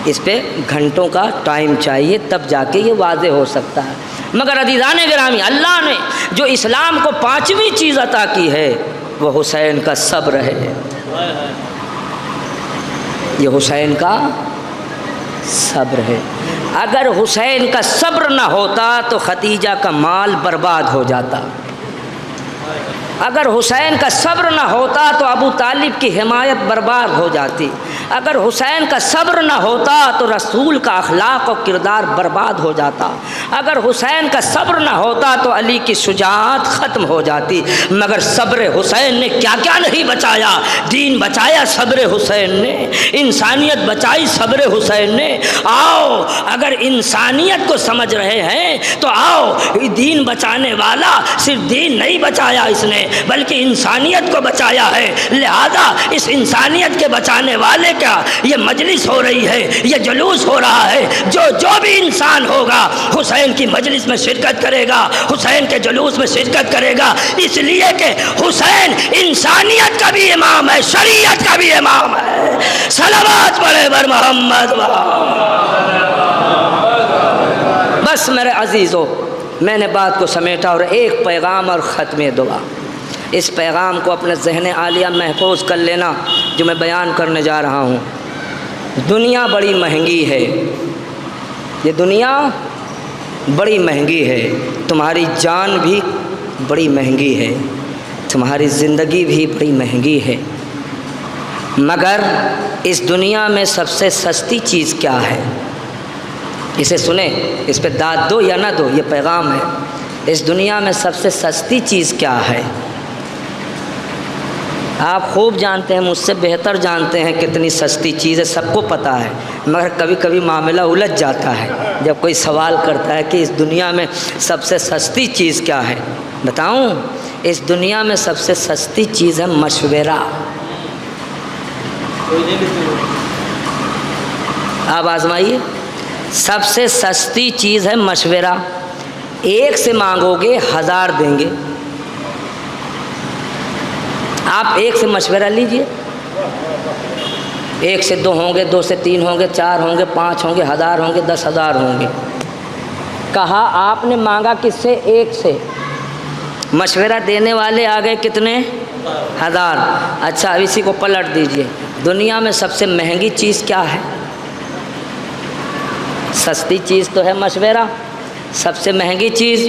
اس پہ گھنٹوں کا ٹائم چاہیے تب جا کے یہ واضح ہو سکتا ہے۔ مگر عزیزان گرامی، اللہ نے جو اسلام کو 5ویں چیز عطا کی ہے وہ حسین کا صبر ہے۔ یہ حسین کا صبر ہے۔ اگر حسین کا صبر نہ ہوتا تو ختیجہ کا مال برباد ہو جاتا۔ اگر حسین کا صبر نہ ہوتا تو ابو طالب کی حمایت برباد ہو جاتی۔ اگر حسین کا صبر نہ ہوتا تو رسول کا اخلاق و کردار برباد ہو جاتا۔ اگر حسین کا صبر نہ ہوتا تو علی کی شجاعت ختم ہو جاتی۔ مگر صبر حسین نے کیا کیا نہیں بچایا۔ دین بچایا صبر حسین نے، انسانیت بچائی صبر حسین نے۔ آؤ اگر انسانیت کو سمجھ رہے ہیں تو آؤ، دین بچانے والا صرف دین نہیں بچایا اس نے بلکہ انسانیت کو بچایا ہے۔ لہذا اس انسانیت کے بچانے والے کا یہ مجلس ہو رہی ہے، یہ جلوس ہو رہا ہے۔ جو بھی انسان ہوگا حسین کی مجلس میں شرکت کرے گا، حسین کے جلوس میں شرکت کرے گا، اس لیے کہ حسین انسانیت کا بھی امام ہے، شریعت کا بھی امام ہے۔ صلوات پڑھے بر محمد۔ بس میرے عزیزو، میں نے بات کو سمیٹا اور ایک پیغام اور ختم دعا۔ اس پیغام کو اپنے ذہن عالیہ محفوظ کر لینا جو میں بیان کرنے جا رہا ہوں۔ دنیا بڑی مہنگی ہے، یہ دنیا بڑی مہنگی ہے، تمہاری جان بھی بڑی مہنگی ہے، تمہاری زندگی بھی بڑی مہنگی ہے۔ مگر اس دنیا میں سب سے سستی چیز کیا ہے؟ اسے سنیں، اس پہ داد دو یا نہ دو، یہ پیغام ہے۔ اس دنیا میں سب سے سستی چیز کیا ہے؟ آپ خوب جانتے ہیں، مجھ سے بہتر جانتے ہیں کتنی سستی چیز ہے، سب کو پتہ ہے۔ مگر کبھی کبھی معاملہ الجھ جاتا ہے جب کوئی سوال کرتا ہے کہ اس دنیا میں سب سے سستی چیز کیا ہے۔ بتاؤں، اس دنیا میں سب سے سستی چیز ہے مشورہ۔ آپ آزمائیے، سب سے سستی چیز ہے مشورہ۔ ایک سے مانگو گے 1000 دیں گے۔ آپ ایک سے مشورہ لیجئے، 1 سے 2 ہوں گے، 2 سے 3 ہوں گے، 4 ہوں گے، 5 ہوں گے، 1000 ہوں گے، 10,000 ہوں گے۔ کہا آپ نے مانگا کس سے؟ 1 سے۔ مشورہ دینے والے آ گئے کتنے؟ 1000۔ اچھا اب اسی کو پلٹ دیجئے، دنیا میں سب سے مہنگی چیز کیا ہے؟ سستی چیز تو ہے مشورہ، سب سے مہنگی چیز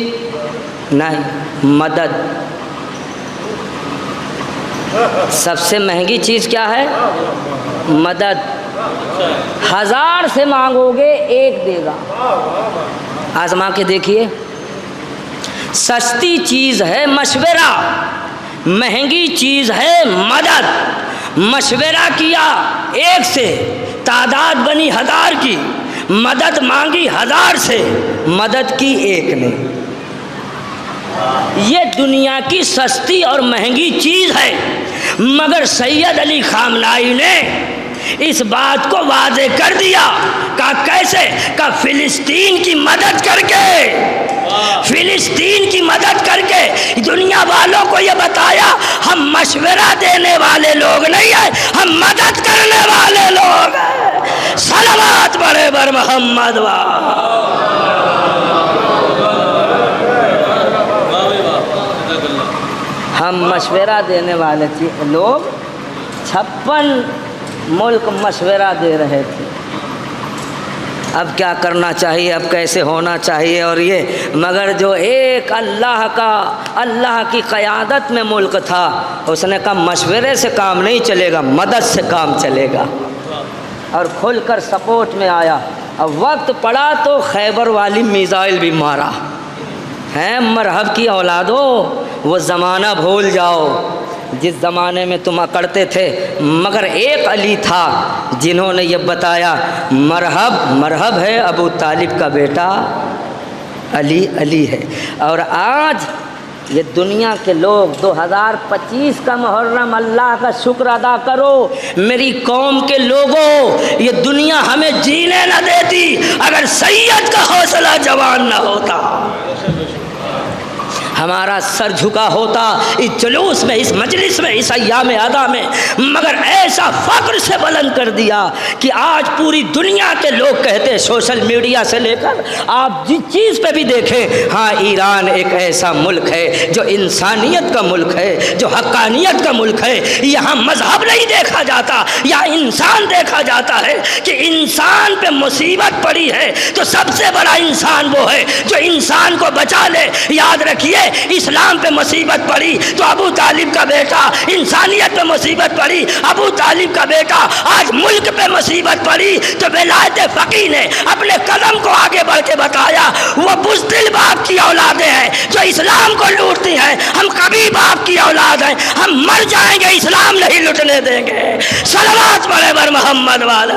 نہیں، مدد۔ سب سے مہنگی چیز کیا ہے؟ مدد۔ 1000 سے مانگو گے 1 دے گا۔ آزما کے دیکھیے، سستی چیز ہے مشورہ، مہنگی چیز ہے مدد۔ مشورہ کیا 1 سے، تعداد بنی 1000 کی، مدد مانگی 1000 سے، مدد کی 1 نے۔ یہ دنیا کی سستی اور مہنگی چیز ہے۔ مگر سید علی خامنائی نے اس بات کو واضح کر دیا۔ کہا کیسے؟ کہا فلسطین کی مدد کر کے، فلسطین کی مدد کر کے دنیا والوں کو یہ بتایا ہم مشورہ دینے والے لوگ نہیں ہیں، ہم مدد کرنے والے لوگ ہیں۔ صلوات پڑھے بر محمد۔ ہم مشورہ دینے والے لوگ 56 ملک مشورہ دے رہے تھے، اب کیا کرنا چاہیے، اب کیسے ہونا چاہیے اور یہ۔ مگر جو ایک اللہ کی قیادت میں ملک تھا، اس نے کہا مشورے سے کام نہیں چلے گا، مدد سے کام چلے گا، اور کھل کر سپورٹ میں آیا۔ اب وقت پڑا تو خیبر والی میزائل بھی مارا ہے۔ مرحب کی اولادو، وہ زمانہ بھول جاؤ جس زمانے میں تم اکڑتے تھے۔ مگر ایک علی تھا جنہوں نے یہ بتایا مرحب مرحب ہے، ابو طالب کا بیٹا علی علی ہے۔ اور آج یہ دنیا کے لوگ 2025 کا محرم، اللہ کا شکر ادا کرو میری قوم کے لوگوں، یہ دنیا ہمیں جینے نہ دیتی اگر سید کا حوصلہ جوان نہ ہوتا۔ ہمارا سر جھکا ہوتا اس جلوس میں، اس مجلس میں، اس ایام ادا میں، مگر ایسا فخر سے بلند کر دیا کہ آج پوری دنیا کے لوگ کہتے ہیں، سوشل میڈیا سے لے کر آپ جس چیز پہ بھی دیکھیں، ہاں ایران ایک ایسا ملک ہے جو انسانیت کا ملک ہے، جو حقانیت کا ملک ہے، یہاں مذہب نہیں دیکھا جاتا، یا انسان دیکھا جاتا ہے کہ انسان پہ مصیبت پڑی ہے تو سب سے بڑا انسان وہ ہے جو انسان کو بچا لے۔ یاد رکھیے، اسلام پہ مصیبت پڑی تو ابو طالب کا بیٹا، انسانیت پہ مصیبت پڑی ابو طالب کا بیٹا، آج ملک پہ مصیبت پڑی تو ولایت فقیہ نے اپنے قدم کو آگے بڑھ کے بتایا وہ بزدل باپ کی اولادیں ہیں جو اسلام کو لوٹتی ہیں، ہم کبھی باپ کی اولاد ہیں، ہم مر جائیں گے اسلام نہیں لٹنے دیں گے۔ صلوات پڑھے بر محمد والے۔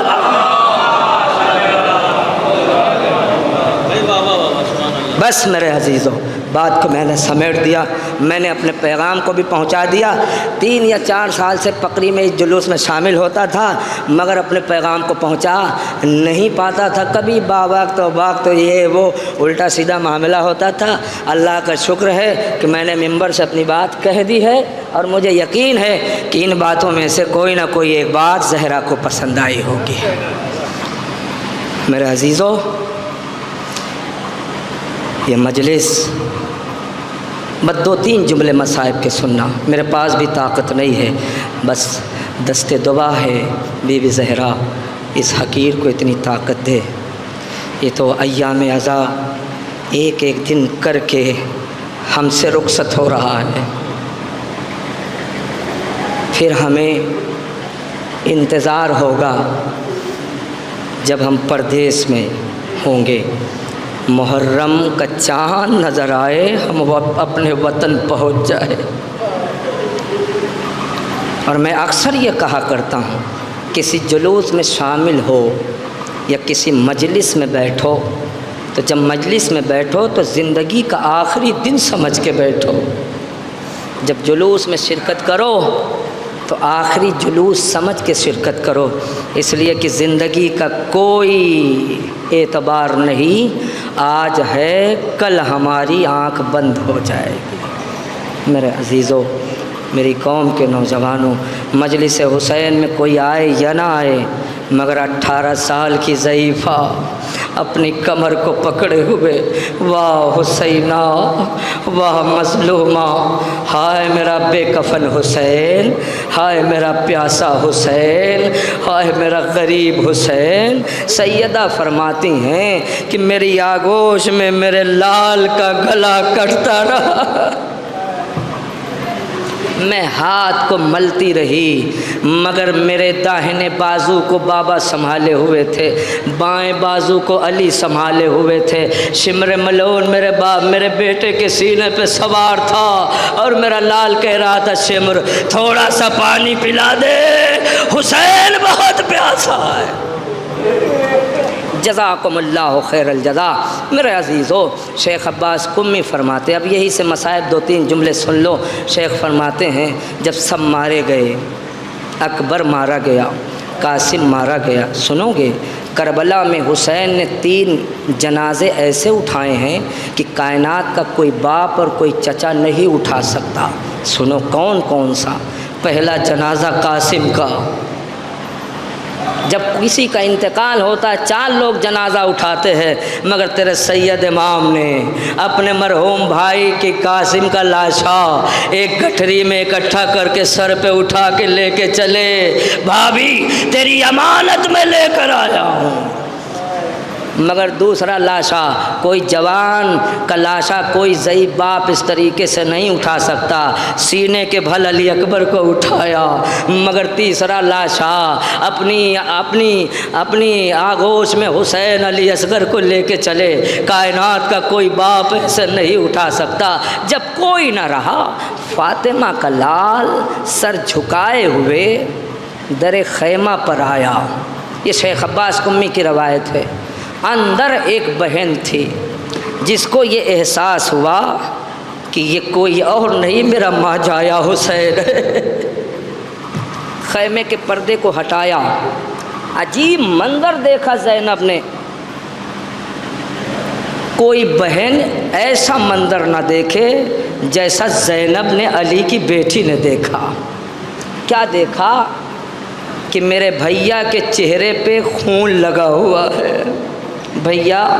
بس میرے عزیزوں، بات کو میں نے سمیٹ دیا، میں نے اپنے پیغام کو بھی پہنچا دیا۔ 3 یا 4 سال سے پکری میں اس جلوس میں شامل ہوتا تھا مگر اپنے پیغام کو پہنچا نہیں پاتا تھا، کبھی باغ تو یہ وہ الٹا سیدھا معاملہ ہوتا تھا۔ اللہ کا شکر ہے کہ میں نے ممبر سے اپنی بات کہہ دی ہے، اور مجھے یقین ہے کہ ان باتوں میں سے کوئی نہ کوئی ایک بات زہرا کو پسند آئی ہوگی۔ میرے عزیزوں، یہ مجلس بس 2-3 جملے مصائب کے سننا، میرے پاس بھی طاقت نہیں ہے، بس دست دعا ہے بی بی زہرا اس حقیر کو اتنی طاقت دے۔ یہ تو ایام عزا ایک ایک دن کر کے ہم سے رخصت ہو رہا ہے، پھر ہمیں انتظار ہوگا جب ہم پردیس میں ہوں گے، محرم کا چاند نظر آئے، ہم اپنے وطن پہنچ جائے۔ اور میں اکثر یہ کہا کرتا ہوں، کسی جلوس میں شامل ہو یا کسی مجلس میں بیٹھو تو جب مجلس میں بیٹھو تو زندگی کا آخری دن سمجھ کے بیٹھو، جب جلوس میں شرکت کرو تو آخری جلوس سمجھ کے شرکت کرو، اس لیے کہ زندگی کا کوئی اعتبار نہیں، آج ہے کل ہماری آنکھ بند ہو جائے گی۔ میرے عزیزوں، میری قوم کے نوجوانوں، مجلس حسین میں کوئی آئے یا نہ آئے مگر 18 سال کی ضعیفہ اپنی کمر کو پکڑے ہوئے، واہ حسینہ واہ مظلومہ، ہائے میرا بے کفن حسین، ہائے میرا پیاسا حسین، ہائے میرا غریب حسین۔ سیدہ فرماتی ہیں کہ میری آغوش میں میرے لال کا گلا کٹتا رہا، میں ہاتھ کو ملتی رہی مگر میرے داہنے بازو کو بابا سنبھالے ہوئے تھے، بائیں بازو کو علی سنبھالے ہوئے تھے، شمر ملون میرے باپ میرے بیٹے کے سینے پہ سوار تھا اور میرا لال کہہ رہا تھا شمر تھوڑا سا پانی پلا دے، حسین بہت پیاسا ہے۔ جزاکم اللہ خیر الجزا۔ میرے عزیزو، شیخ عباس قمی فرماتے، اب یہی سے مصائب 2-3 جملے سن لو۔ شیخ فرماتے ہیں جب سب مارے گئے، اکبر مارا گیا، قاسم مارا گیا، سنو گے کربلا میں حسین نے 3 جنازے ایسے اٹھائے ہیں کہ کائنات کا کوئی باپ اور کوئی چچا نہیں اٹھا سکتا۔ سنو کون کون سا؟ پہلا جنازہ قاسم کا، جب کسی کا انتقال ہوتا ہے 4 لوگ جنازہ اٹھاتے ہیں مگر تیرے سید امام نے اپنے مرحوم بھائی کی قاسم کا لاشا ایک گٹھری میں اکٹھا کر کے سر پہ اٹھا کے لے کے چلے، بھابھی تیری امانت میں لے کر آیا ہوں۔ مگر دوسرا لاشا، کوئی جوان کا لاشا کوئی ضعیف باپ اس طریقے سے نہیں اٹھا سکتا، سینے کے بھل علی اکبر کو اٹھایا، مگر تیسرا لاشا اپنی آغوش میں حسین علی اصغر کو لے کے چلے، کائنات کا کوئی باپ ایسے نہیں اٹھا سکتا۔ جب کوئی نہ رہا، فاطمہ کا لال سر جھکائے ہوئے در خیمہ پر آیا۔ یہ شیخ عباس قمی کی روایت ہے۔ اندر ایک بہن تھی جس کو یہ احساس ہوا کہ یہ کوئی اور نہیں میرا ماجایا حسین ہے۔ خیمے کے پردے کو ہٹایا، عجیب منظر دیکھا زینب نے، کوئی بہن ایسا منظر نہ دیکھے جیسا زینب نے علی کی بیٹی نے دیکھا۔ کیا دیکھا؟ کہ میرے بھیا کے چہرے پہ خون لگا ہوا ہے۔ بھیا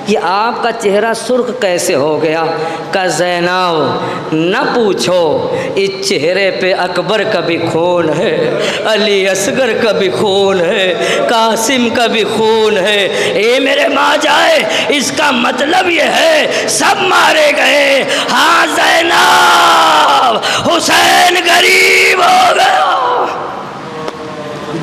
یہ آپ کا چہرہ سرخ کیسے ہو گیا؟ کہ زینب نہ پوچھو، اس چہرے پہ اکبر کا بھی خون ہے، علی اصغر کا بھی خون ہے، قاسم کا بھی خون ہے۔ اے میرے ماں جائے، اس کا مطلب یہ ہے سب مارے گئے۔ ہاں زینب، حسین غریب ہو گیا۔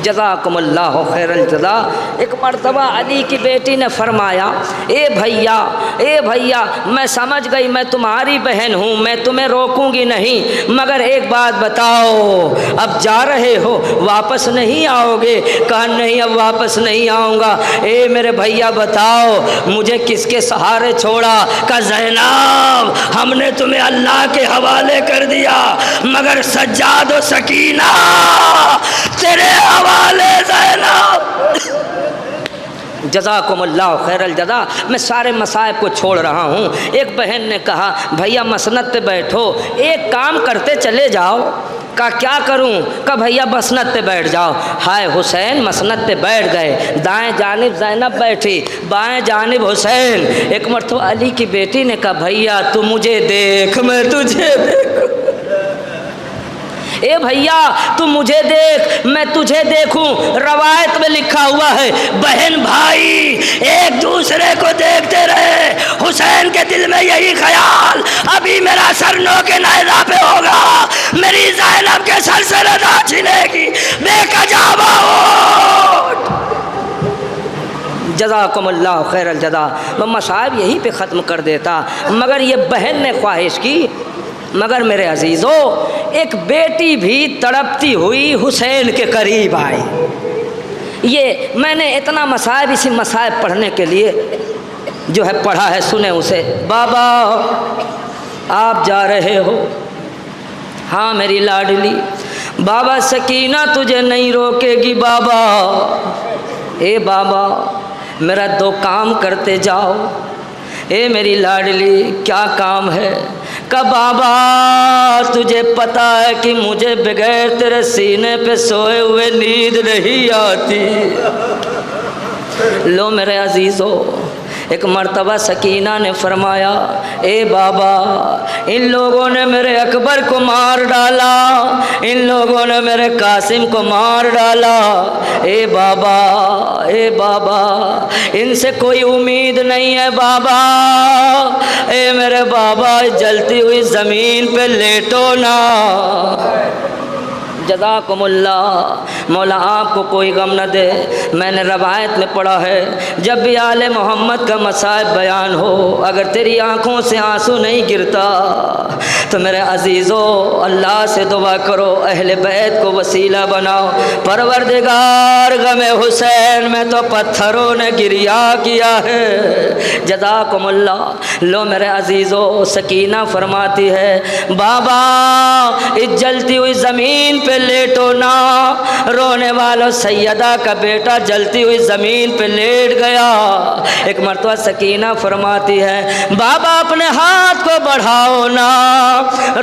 جزاکم اللہ خیر الجزا۔ ایک مرتبہ علی کی بیٹی نے فرمایا، اے بھیا میں سمجھ گئی میں تمہاری بہن ہوں، میں تمہیں روکوں گی نہیں، مگر ایک بات بتاؤ، اب جا رہے ہو واپس نہیں آؤ گے؟ کہا نہیں اب واپس نہیں آؤں گا۔ اے میرے بھیا بتاؤ مجھے کس کے سہارے چھوڑا؟ کہا زینب ہم نے تمہیں اللہ کے حوالے کر دیا، مگر سجاد و سکینہ تیرے حوالے زینب۔ جزاکم اللہ خیر الجزا۔ میں سارے مصائب کو چھوڑ رہا ہوں۔ ایک بہن نے کہا بھیا مسند پہ بیٹھو، ایک کام کرتے چلے جاؤ۔ کہا کیا کروں؟ کہا بھیا مسند پہ بیٹھ جاؤ۔ ہائے حسین مسند پہ بیٹھ گئے، دائیں جانب زینب بیٹھی، بائیں جانب حسین۔ ایک مرتبہ علی کی بیٹی نے کہا بھیا تو مجھے دیکھ میں تجھے دیکھوں۔ اے بھیا تو مجھے دیکھ میں تجھے دیکھوں۔ روایت میں لکھا ہوا ہے بہن بھائی ایک دوسرے کو دیکھتے رہے۔ حسین کے دل میں یہی خیال، ابھی میرا سر نوکے نیزہ پہ ہوگا، میری زینب کے سر سے رضا چھینے گی، بے کجاوا اٹھ۔ جزاکم اللہ خیر الجزا۔ وہ مصائب یہی پہ ختم کر دیتا، مگر یہ بہن نے خواہش کی۔ مگر میرے عزیزو ایک بیٹی بھی تڑپتی ہوئی حسین کے قریب آئی۔ یہ میں نے اتنا مصائب اسی مصائب پڑھنے کے لیے جو ہے پڑھا ہے، سنیں اسے۔ بابا آپ جا رہے ہو؟ ہاں میری لاڈلی۔ بابا سکینہ تجھے نہیں روکے گی بابا۔ اے بابا میرا دو کام کرتے جاؤ۔ اے میری لاڈلی کیا کام ہے؟ کہ بابا تجھے پتہ ہے کہ مجھے بغیر تیرے سینے پہ سوئے ہوئے نیند نہیں آتی۔ لو میرے عزیزو ایک مرتبہ سکینہ نے فرمایا اے بابا ان لوگوں نے میرے اکبر کو مار ڈالا، ان لوگوں نے میرے قاسم کو مار ڈالا، اے بابا ان سے کوئی امید نہیں ہے بابا۔ اے میرے بابا جلتی ہوئی زمین پہ لیٹو نا۔ جزاکم اللہ، مولا آپ کو کوئی غم نہ دے۔ میں نے روایت میں پڑھا ہے جب بھی آل محمد کا مصائب بیان ہو، اگر تیری آنکھوں سے آنسو نہیں گرتا تو میرے عزیزو اللہ سے دعا کرو اہل بیت کو وسیلہ بناؤ۔ پروردگار غم حسین میں تو پتھروں نے گریا کیا ہے۔ جزاکم اللہ۔ لو میرے عزیزو سکینہ فرماتی ہے بابا اس جلتی ہوئی زمین پہ لیٹو نا۔ رونے والوں سیدہ کا بیٹا جلتی ہوئی زمین پہ لیٹ گیا۔ ایک مرتبہ سکینہ فرماتی ہے بابا اپنے ہاتھ کو بڑھاؤ نا۔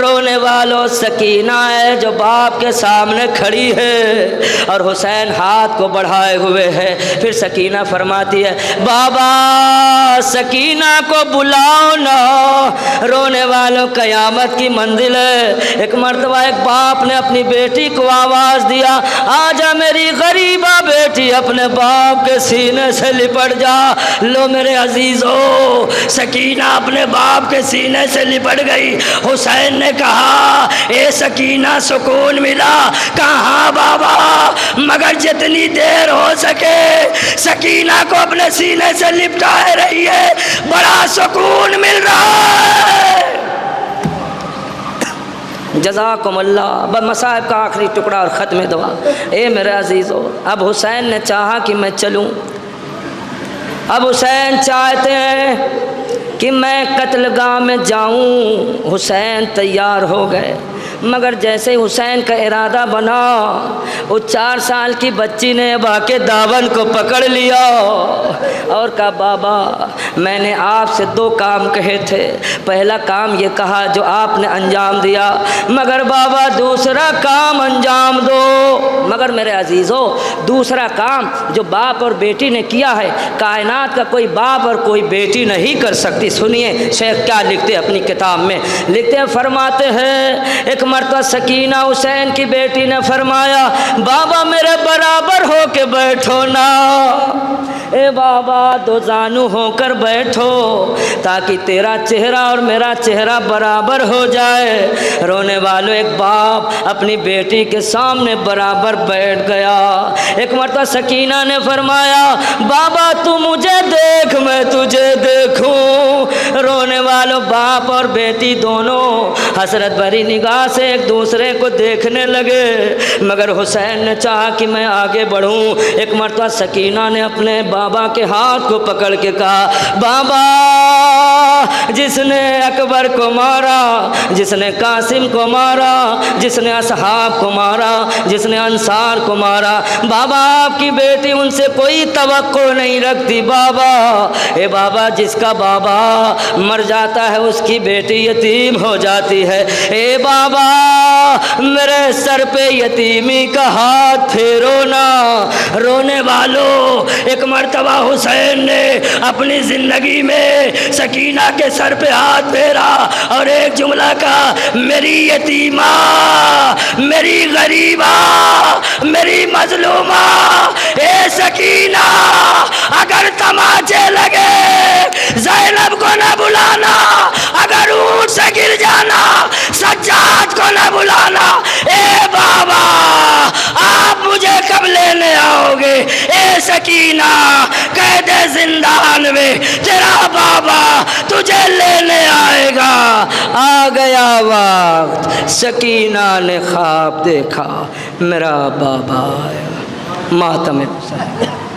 رونے والوں سکینہ ہے جو باپ کے سامنے کھڑی ہے اور حسین ہاتھ کو بڑھائے ہوئے ہے۔ پھر سکینہ فرماتی ہے بابا سکینہ کو بلاؤ نا، رونے والوں قیامت کی منزل ہے۔ ایک مرتبہ ایک باپ نے اپنی بیٹی کو آواز دیا آجا میری غریبہ بیٹی اپنے باپ کے سینے سے لپٹ جا۔ لو میرے عزیزو سکینہ اپنے باپ کے سینے سے لپٹ گئی۔ حسین نے کہا اے سکینہ سکون ملا؟ کہاں بابا، مگر جتنی دیر ہو سکے سکینہ کو اپنے سینے سے لپٹائے رہی ہے، بڑا سکون مل رہا ہے۔ جزاکم اللہ۔ مصائب کا آخری ٹکڑا اور ختم دعا۔ اے میرے عزیزو اب حسین نے چاہا کہ میں چلوں، اب حسین چاہتے ہیں کہ میں قتل گاہ میں جاؤں۔ حسین تیار ہو گئے، مگر جیسے حسین کا ارادہ بنا وہ 4 سال کی بچی نے ابا کے دامن کو پکڑ لیا اور کہا بابا میں نے آپ سے 2 کام کہے تھے، پہلا کام یہ کہا جو آپ نے انجام دیا، مگر بابا دوسرا کام انجام دو۔ مگر میرے عزیزو دوسرا کام جو باپ اور بیٹی نے کیا ہے کائنات کا کوئی باپ اور کوئی بیٹی نہیں کر سکتی۔ سنیے شیخ کیا لکھتے اپنی کتاب میں، لکھتے ہیں فرماتے ہیں ایک مرتبہ سکینہ حسین کی بیٹی نے فرمایا بابا میرے برابر ہو کے بیٹھو نا، اے بابا 2 زانو ہو کر بیٹھو تاکہ تیرا چہرہ اور میرا چہرہ برابر ہو جائے۔ رونے والوں ایک باپ اپنی بیٹی کے سامنے برابر بیٹھ گیا۔ ایک مرتبہ سکینہ نے فرمایا بابا تو مجھے دیکھ میں تجھے دیکھوں۔ رونے والوں باپ اور بیٹی دونوں حسرت بھری نگاہ سے ایک دوسرے کو دیکھنے لگے، مگر حسین نے چاہا کہ میں آگے بڑھوں۔ ایک مرتبہ سکینہ نے اپنے بابا کے ہاتھ کو پکڑ کے کہا بابا جس نے اکبر کو مارا، جس نے قاسم کو مارا، جس نے اصحاب کو مارا، جس نے انصار کو مارا، بابا آپ کی بیٹی ان سے کوئی توقع نہیں رکھتی بابا۔ اے بابا جس کا بابا مر جاتا ہے اس کی بیٹی یتیم ہو جاتی ہے۔ اے بابا میرے سر پہ یتیمی کا ہاتھ پھیرو نا۔ رونے والوں ایک مرتبہ حسین نے اپنی زندگی میں سکینہ کے سر پہ ہاتھ پھیرا اور ایک جملہ کہا میری یتیمہ، میری غریبہ، میری مظلومہ، اے سکینہ اگر تماچے لگے زینب کو نہ بلانا، اگر اونٹ سے گر جانا سجاد کو نہ بلانا۔ اے بابا آپ مجھے کب لینے آؤ گے؟ اے سکینہ قید زندان میں تیرا بابا تجھے لینے آئے گا۔ آ گیا وقت، سکینہ نے خواب دیکھا میرا بابا آیا، ماتم حسین۔